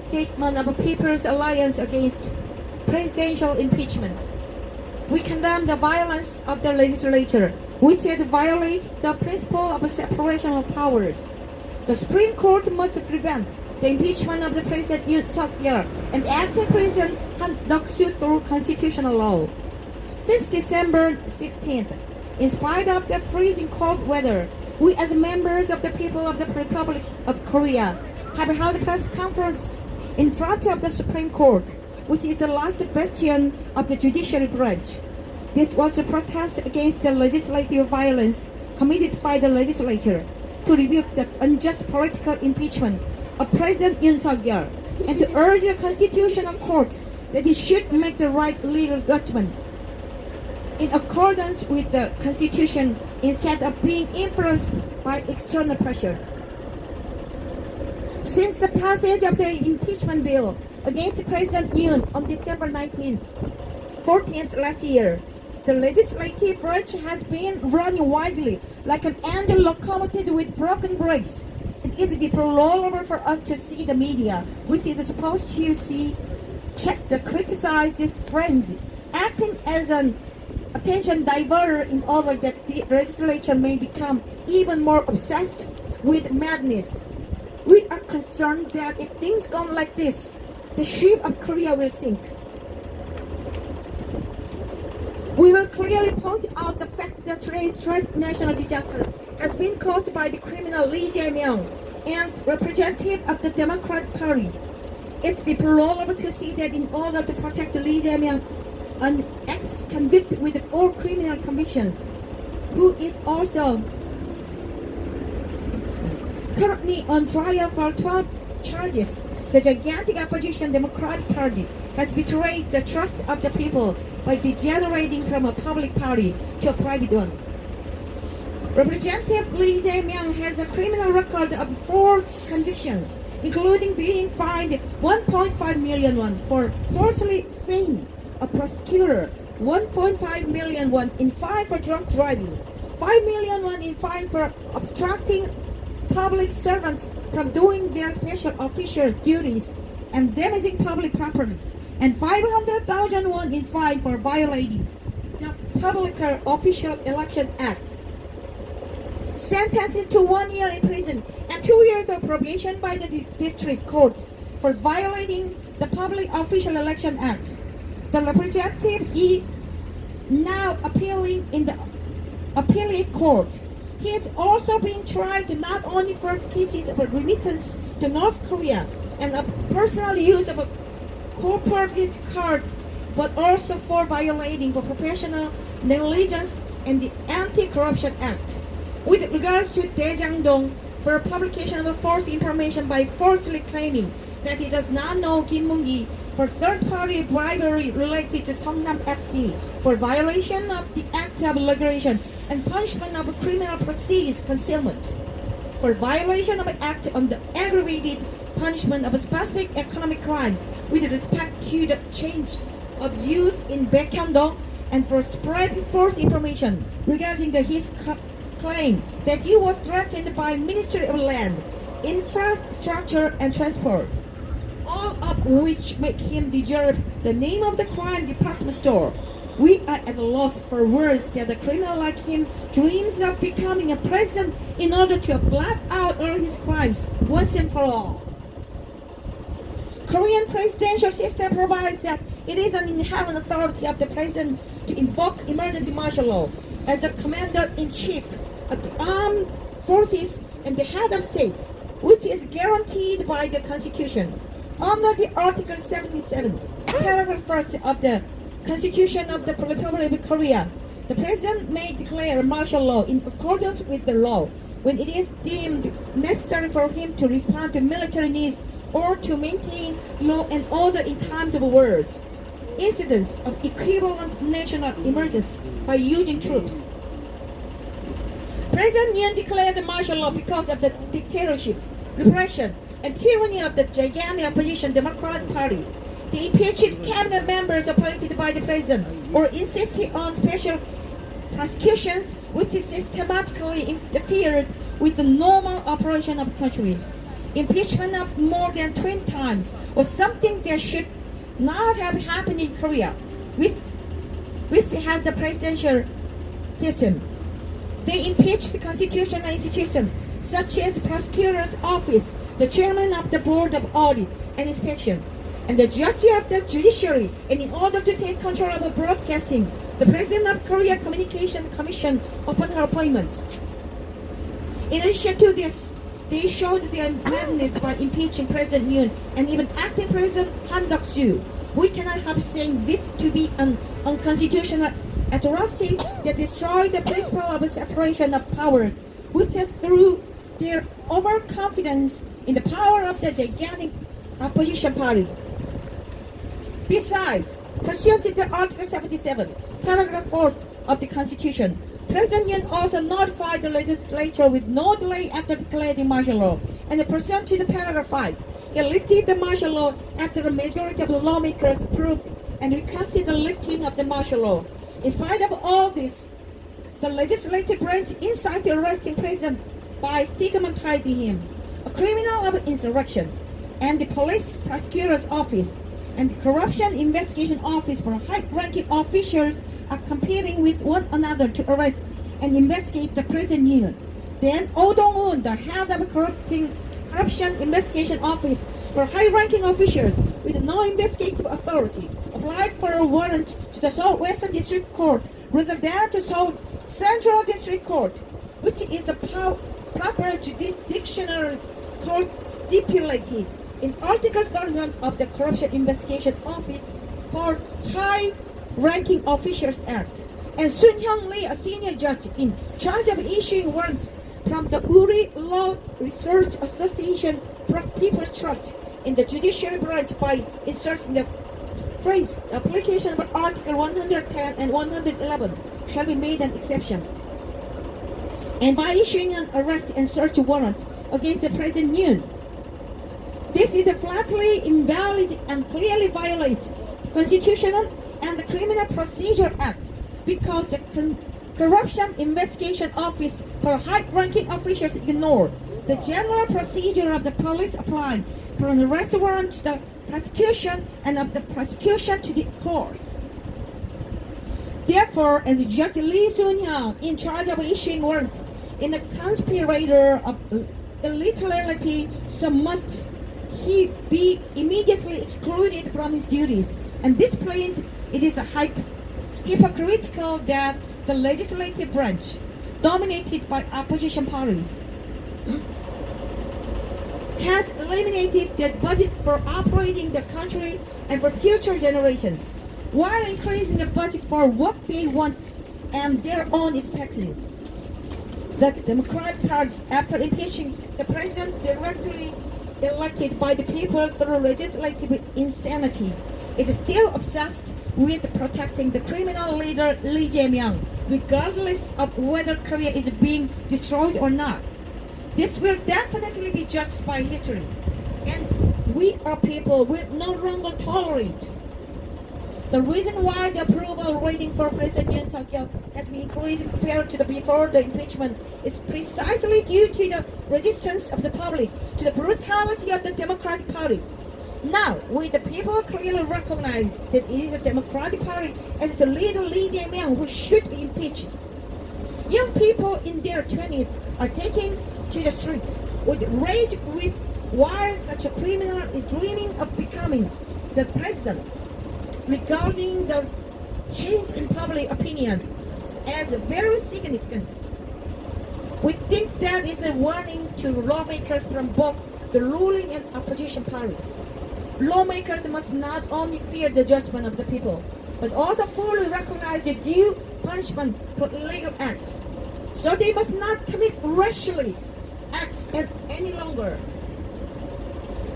statement of a People's Alliance against presidential impeachment. We condemn the violence of the legislature, which has violated the principle of separation of powers. The Supreme Court must prevent the impeachment of the President Yoon Suk-yeol and act the President conduct suit through constitutional law. Since December 16th, in spite of the freezing cold weather, we as members of the people of the Republic of Korea have held a press conference in front of the Supreme Court, which is the last bastion of the judiciary branch. This was a protest against the legislative violence committed by the legislature to rebuke the unjust political impeachment of President Yoon Suk-yeol and to urge the Constitutional Court that it should make the right legal judgment in accordance with the Constitution instead of being influenced by external pressure. Since the passage of the impeachment bill against President Yoon on December 14th last year, the legislative branch has been running wildly like an engine locomotive with broken brakes. It is deplorable for us to see the media, which is supposed to criticize this frenzy, acting as an attention diverter in order that the legislature may become even more obsessed with madness. We are concerned that if things go on like this, the ship of Korea will sink. We will clearly point out the fact that today's tragic national disaster has been caused by the criminal Lee Jae-myung and representative of the Democratic Party. It's deplorable to see that in order to protect Lee Jae-myung, an ex-convict with 4 criminal convictions, who is also currently on trial for 12 charges, the gigantic opposition Democratic Party has betrayed the trust of the people by degenerating from a public party to a private one. Representative Lee Jae-myung has a criminal record of 4 convictions, including being fined 1.5 million won for falsely feigning a prosecutor, 1.5 million won in fine for drunk driving, 5 million won in fine for obstructing public servants from doing their special official duties and damaging public properties, and 500,000 won in fine for violating the Public Official Election Act. Sentenced to 1 year in prison and 2 years of probation by the district court for violating the Public Official Election Act. The representative is now appealing in the appellate court. He is also being tried not only for cases of remittance to North Korea and of personal use of corporate cards, but also for violating the professional negligence and the Anti-Corruption Act. With regards to Dae Jang-dong, for publication of false information by falsely claiming that he does not know Kim Moon-gi, for third-party bribery related to Seongnam FC, for violation of the Act of Regulation and punishment of criminal proceeds concealment, for violation of Act on the aggravated punishment of specific economic crimes with respect to the change of use in Baekhyun-do, and for spreading false information regarding his claim that he was threatened by Ministry of Land, Infrastructure and Transport, all of which make him deserve the name of the crime department store. We are at a loss for words that a criminal like him dreams of becoming a president in order to blot out all his crimes once and for all. Korean presidential system provides that it is an inherent authority of the president to invoke emergency martial law as the commander-in-chief of the armed forces and the head of states, which is guaranteed by the Constitution. Under the Article 77, paragraph 1st of the Constitution of the Republic of Korea, the President may declare martial law in accordance with the law when it is deemed necessary for him to respond to military needs or to maintain law and order in times of wars, incidents of equivalent national emergency by using troops. President Yoon declared martial law because of the dictatorship, repression, and tyranny of the gigantic opposition Democratic Party. The impeached cabinet members appointed by the president or insisted on special prosecutions which systematically interfered with the normal operation of the country. impeachment of more than 20 times was something that should not have happened in Korea, which has the presidential system. They impeached the constitutional institutions such as prosecutor's office, the chairman of the board of audit and inspection, and the judge of the judiciary, and in order to take control of broadcasting, the president of Korea Communication Commission upon her appointment. In addition to this, they showed their madness by impeaching President Yoon and even acting President Han Duck-soo. We cannot help saying this to be an unconstitutional atrocity that destroyed the principle of separation of powers, which is through their overconfidence in the power of the gigantic opposition party. Besides, pursuant to the Article 77, paragraph 4 of the Constitution, President Yoon also notified the legislature with no delay after declaring martial law, and pursuant to the paragraph 5, he lifted the martial law after a majority of the lawmakers approved and requested the lifting of the martial law. In spite of all this, the legislative branch incited arresting President by stigmatizing him, a criminal of insurrection, and the police prosecutor's office and the corruption investigation office for high-ranking officials are competing with one another to arrest and investigate the President Yoon. Then Oh Dong-un, the head of corruption investigation office for high-ranking officials with no investigative authority, applied for a warrant to the Seoul Western District Court rather than to Seoul Central District Court, which is a proper jurisdictional court stipulated in Article 31 of the Corruption Investigation Office for High-Ranking Officials Act. And Sun Hyung Lee, a senior judge in charge of issuing warrants from the Uri Law Research Association, brought people's trust in the judicial branch by inserting the phrase, application of Article 110 and 111 shall be made an exception, and by issuing an arrest and search warrant against the President Yoon. This is flatly invalid and clearly violates the Constitution and the Criminal Procedure Act, because the Corruption Investigation Office for high-ranking officials ignore the general procedure of the police applying for an arrest warrant to the prosecution and of the prosecution to the court. Therefore, as Judge Lee Sun-hyung, in charge of issuing warrants in the conspirator of illegality, so must he be immediately excluded from his duties. And this point, it is hypocritical that the legislative branch, dominated by opposition parties, has eliminated the budget for operating the country and for future generations, while increasing the budget for what they want and their own expectations. The Democratic Party, after impeaching the president directly elected by the people through legislative insanity, is still obsessed with protecting the criminal leader Lee Jae-myung, regardless of whether Korea is being destroyed or not. This will definitely be judged by history, and we our people will no longer tolerate. The reason why the approval rating for President Yoon Suk-yeol has been increased compared to before the impeachment is precisely due to the resistance of the public to the brutality of the Democratic Party. Now, with the people clearly recognize that it is the Democratic Party as the leader Lee Jae-myung who should be impeached, young people in their 20s are taking to the streets with rage while such a criminal is dreaming of becoming the president. Regarding the change in public opinion as very significant, we think that is a warning to lawmakers from both the ruling and opposition parties. Lawmakers must not only fear the judgment of the people, but also fully recognize the due punishment for illegal acts. So they must not commit rashly acts any longer.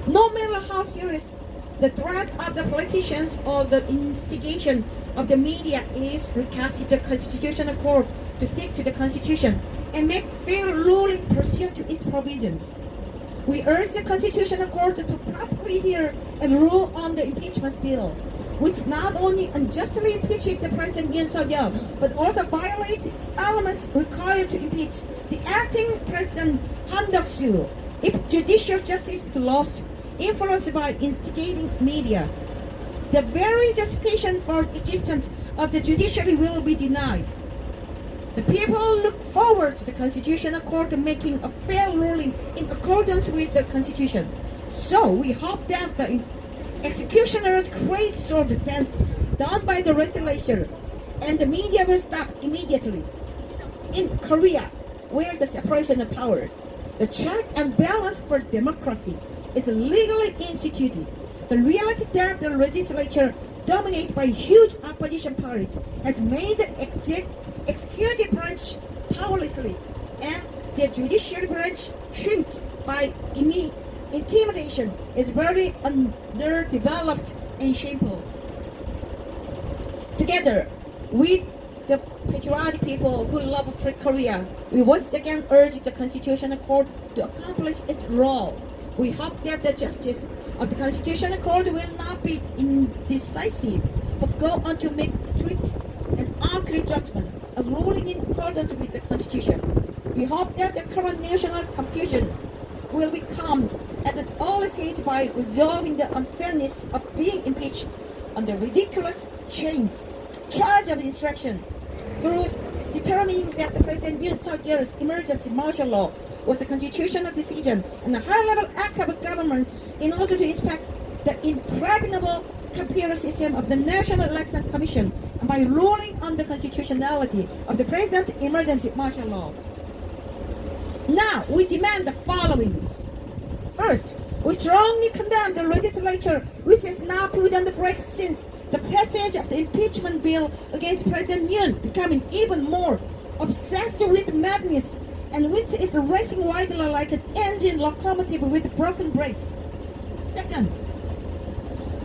No matter how serious the threat of the politicians or the instigation of the media is, requested the Constitutional Court to stick to the Constitution and make fair ruling pursuant to its provisions. We urge the Constitutional Court to properly hear and rule on the impeachment bill, which not only unjustly impeached the President Yoon Suk-yeol, but also violate elements required to impeach the acting President Han Duck-soo, If judicial justice is lost, influenced by instigating media, the very justification for existence of the judiciary will be denied. The people look forward to the Constitutional Court making a fair ruling in accordance with the Constitution. So we hope that the executioner's great sword dance done by the legislature and the media will stop immediately. In Korea, where the separation of powers, the check and balance for democracy is legally instituted, the reality that the legislature, dominated by huge opposition parties, has made the executive branch powerlessly and the judicial branch shrinked by intimidation is very underdeveloped and shameful. Together with the patriotic people who love free Korea, we once again urge the Constitutional Court to accomplish its role. We hope that the justice of the Constitutional Court will not be indecisive, but go on to make strict and accurate judgment, a ruling in accordance with the Constitution. We hope that the current national confusion will be calmed at an early stage by resolving the unfairness of being impeached on the ridiculous charge of insurrection through determining that the President Yoon Suk-yeol's emergency martial law was a constitutional decision and a high-level act of government in order to inspect the impregnable computer system of the National Election Commission and by ruling on the constitutionality of the present emergency martial law. Now, we demand the following. First, we strongly condemn the legislature which has now put on the brakes since the passage of the impeachment bill against President Yoon, becoming even more obsessed with madness and which is racing wildly like an engine locomotive with broken brakes. Second,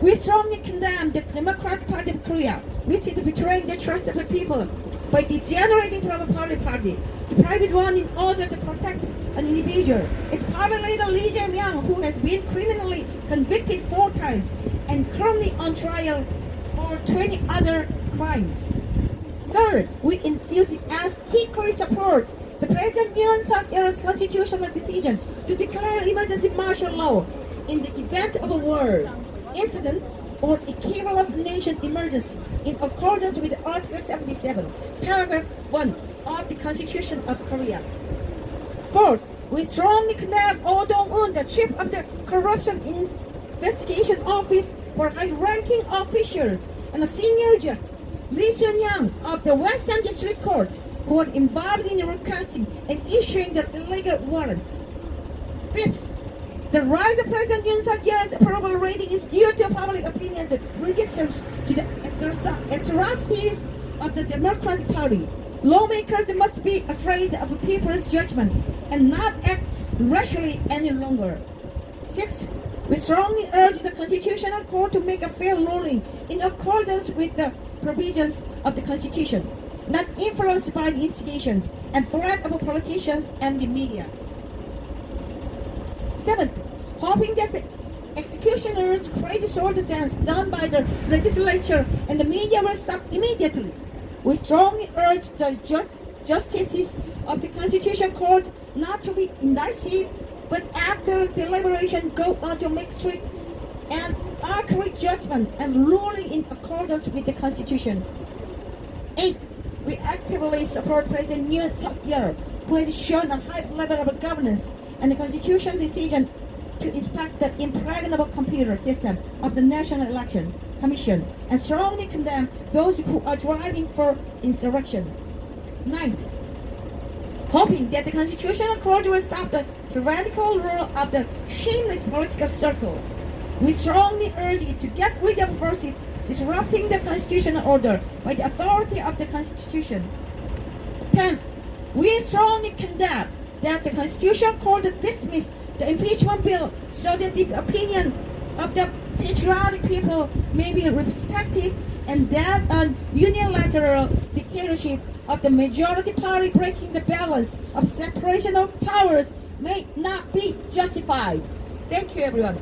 we strongly condemn the Democratic Party of Korea, which is betraying the trust of the people by degenerating from a party to private one in order to protect an individual. Its party leader Lee Jae-myung, who has been criminally convicted 4 times and currently on trial for 20 other crimes. Third, we enthusiastically support the President Yoon Suk-yeol's constitutional decision to declare emergency martial law in the event of a war, incidents, or equivalent nation emergency in accordance with Article 77, Paragraph 1 of the Constitution of Korea. Fourth, we strongly condemn Oh Dong-un, the chief of the Corruption Investigation Office for high-ranking officials, and a senior judge, Lee Sun-young of the Western District Court, who were involved in requesting and issuing the illegal warrants. Fifth, the rise of President Yoon Suk-yeol's approval rating is due to public opinion's resistance to the atrocities of the Democratic Party. Lawmakers must be afraid of people's judgment and not act rashly any longer. Sixth, we strongly urge the Constitutional Court to make a fair ruling in accordance with the provisions of the Constitution, not influenced by instigations and threat of politicians and the media. Seventh, hoping that the executioner's crazy sword dance done by the legislature and the media will stop immediately. We strongly urge the justices of the Constitutional Court not to be indecisive, but after deliberation go on to make strict and accurate judgment and ruling in accordance with the Constitution. Eighth, we actively support President Yoon Suk-yeol, who has shown a high level of governance and the Constitution decision to inspect the impregnable computer system of the National Election Commission and strongly condemn those who are driving for insurrection. Ninth, hoping that the Constitutional Court will stop the tyrannical rule of the shameless political circles, we strongly urge it to get rid of forces disrupting the constitutional order by the authority of the Constitution. 10th, we strongly condemn that the Constitutional Court dismiss the impeachment bill so that the opinion of the patriotic people may be respected and that an unilateral dictatorship of the majority party breaking the balance of separation of powers may not be justified. Thank you, everyone.